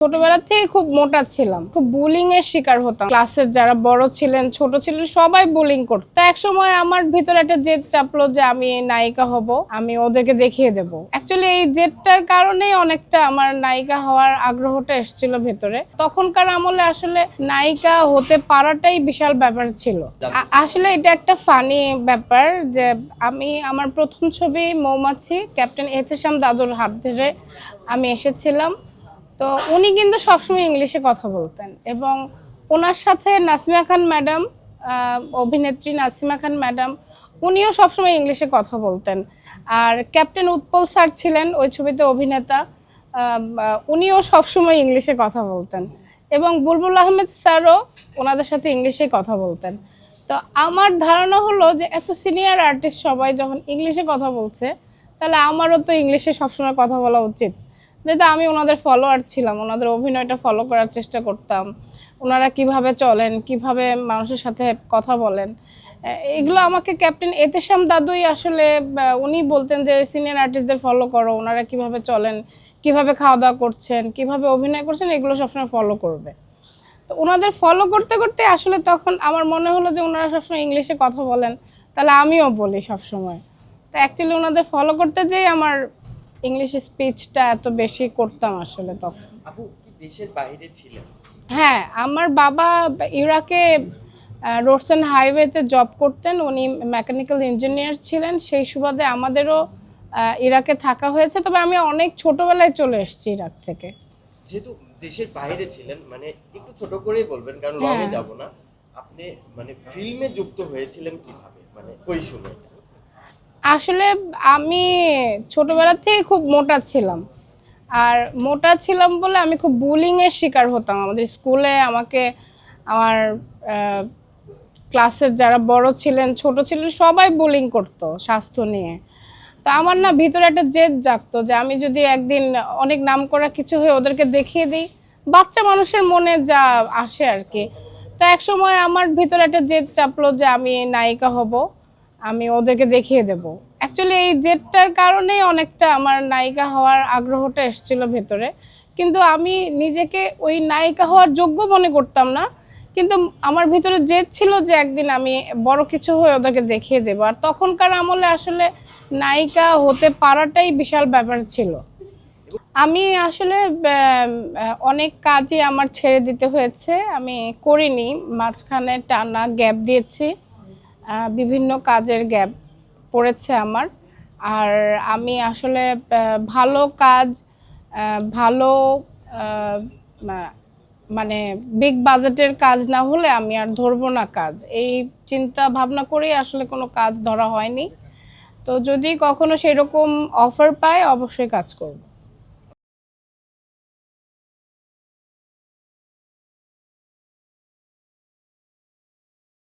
ছোটবেলা থেকে খুব মোটা ছিলাম, খুব বুলিং এর শিকার হতাম। ক্লাসের যারা বড় ছিলেন ছোট ছিলেন সবাই বুলিং করতো। তো একসময় আমার ভিতরে একটা জেদ চাপলো যে আমি নায়িকা হব, আমি ওদেরকে দেখিয়ে দেব। অ্যাকচুয়ালি এই জেদটার কারণেই অনেকটা আমার নায়িকা হওয়ার আগ্রহটা এসেছিল ভেতরে। তখনকার আমলে আসলে নায়িকা হতে পারাটাই বিশাল ব্যাপার ছিল। আসলে এটা একটা ফানি ব্যাপার যে আমি আমার প্রথম ছবি মৌমাছি ক্যাপ্টেন এহতেশাম দাদুর হাত ধরে আমি এসেছিলাম। তো উনি কিন্তু সবসময় ইংলিশে কথা বলতেন এবং ওনার সাথে নাসিমা খান ম্যাডাম, অভিনেত্রী নাসিমা খান ম্যাডাম, উনিও সবসময় ইংলিশে কথা বলতেন। আর ক্যাপ্টেন উৎপল স্যার ছিলেন ওই ছবিতে অভিনেতা, উনিও সবসময় ইংলিশে কথা বলতেন এবং বুলবুল আহমেদ স্যারও ওনাদের সাথে ইংলিশে কথা বলতেন। তো আমার ধারণা হলো যে এত সিনিয়র আর্টিস্ট সবাই যখন ইংলিশে কথা বলছে, তাহলে আমারও তো ইংলিশে সবসময় কথা বলা উচিত। যেহেতু আমি ওনাদের ফলোয়ার ছিলাম, ওনাদের অভিনয়টা ফলো করার চেষ্টা করতাম, ওনারা কিভাবে চলেন, কিভাবে মানুষের সাথে কথা বলেন, এগুলো আমাকে ক্যাপ্টেন এহতেশাম দাদুই আসলে উনি বলতেন যে সিনিয়র আর্টিস্টদের ফলো করো, ওনারা কিভাবে চলেন, কিভাবে খাওয়া দাওয়া করছেন, কিভাবে অভিনয় করছেন, এগুলো সবসময় ফলো করবে। তো ওনাদের ফলো করতে করতে আসলে তখন আমার মনে হলো যে ওনারা সবসময় ইংলিশে কথা বলেন, তাহলে আমিও বলি সবসময়। তো অ্যাকচুয়ালি ওনাদের ফলো করতে যেয়ে আমার ইংলিশ স্পিচটা এত বেশি করতাম আসলে তখন। আপু কি দেশের বাইরে ছিলেন? হ্যাঁ, আমার বাবা ইরাকে রোডস অ্যান্ড হাইওয়েতে জব করতেন, উনি মেকানিক্যাল ইঞ্জিনিয়ার ছিলেন। সেই সুবাদে আমাদেরও ইরাকে থাকা হয়েছে, তবে আমি অনেক ছোটবেলায় চলে এসেছি ইরাক থেকে। যেহেতু দেশের বাইরে ছিলেন, মানে একটু ছোট করেই বলবেন কারণ লঙে যাব না। আপনি মানে ফিল্মে যুক্ত হয়েছিলেন কিভাবে, মানে ওই সময়? আসলে আমি ছোটবেলা থেকে খুব মোটা ছিলাম, আর মোটা ছিলাম বলে আমি খুব বুলিং এর শিকার হতাম। আমাদের স্কুলে আমাকে আমার ক্লাসের যারা বড় ছিলেন ছোট ছিলেন সবাই বুলিং করতো স্বাস্থ্য নিয়ে। তো আমার না ভিতরে একটা জেদ জাগতো যে আমি যদি একদিন অনেক নাম করা কিছু হয়ে ওদেরকে দেখিয়ে দিই, বাচ্চা মানুষের মনে যা আসে আর কি। তো এক সময় আমার ভিতরে একটা জেদ চাপলো যে আমি নায়িকা হব, আমি ওদেরকে দেখিয়ে দেব। অ্যাকচুয়ালি এই জেদটার কারণেই অনেকটা আমার নায়িকা হওয়ার আগ্রহটা এসেছিল ভেতরে, কিন্তু আমি নিজেকে ওই নায়িকা হওয়ার যোগ্য মনে করতাম না। কিন্তু আমার ভিতরে জেদ ছিল যে একদিন আমি বড় কিছু হয়ে ওদেরকে দেখিয়ে দেবো। আর তখনকার আমলে আসলে নায়িকা হতে পারাটাই বিশাল ব্যাপার ছিল। আমি আসলে অনেক কাজই আমার ছেড়ে দিতে হয়েছে, আমি করিনি, মাঝখানে টানা গ্যাপ দিয়েছি, বিভিন্ন কাজের গ্যাপ পড়েছে আমার। আর আমি আসলে ভালো কাজ, ভালো মানে বিগ বাজেটের কাজ না হলে আমি আর ধরবো না কাজ, এই চিন্তা ভাবনা করেই আসলে কোনো কাজ ধরা হয়নি। তো যদি কখনো সেরকম অফার পাই অবশ্যই কাজ করব।